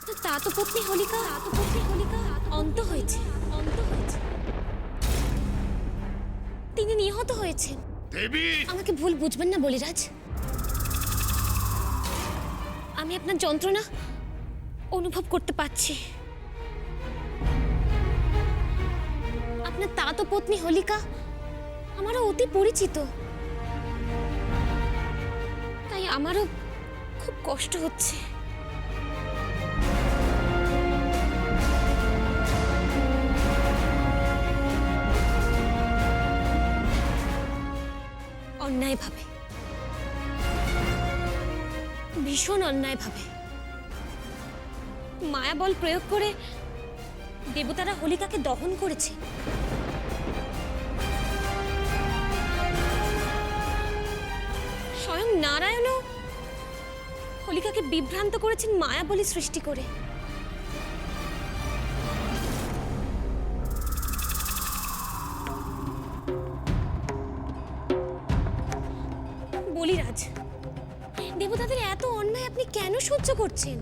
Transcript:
আপনার তাতো পত্নী হোলিকা অন্ত হয়েছে। তিনি নিহত হয়েছেন। দেবী, আমাকে ভুল বুঝবেন না বলিরাজ, আমি আপনার যন্ত্রণা অনুভব করতে পারছি। আপনার তাতো পত্নী হোলিকা আমারও অতি পরিচিত, তাই আমারও খুব কষ্ট হচ্ছে। অন্যায়ভাবে, ভীষণ অন্যায়ভাবে মায়াবল প্রয়োগ করে দেবতারা হোলিকাকে দহন করেছে। স্বয়ং নারায়ণও হোলিকাকে বিভ্রান্ত করেছেন মায়াবলী সৃষ্টি করে। বলিরাজ, দেবতাদের এত অন্যায় আপনি কেন সহ্য করছেন?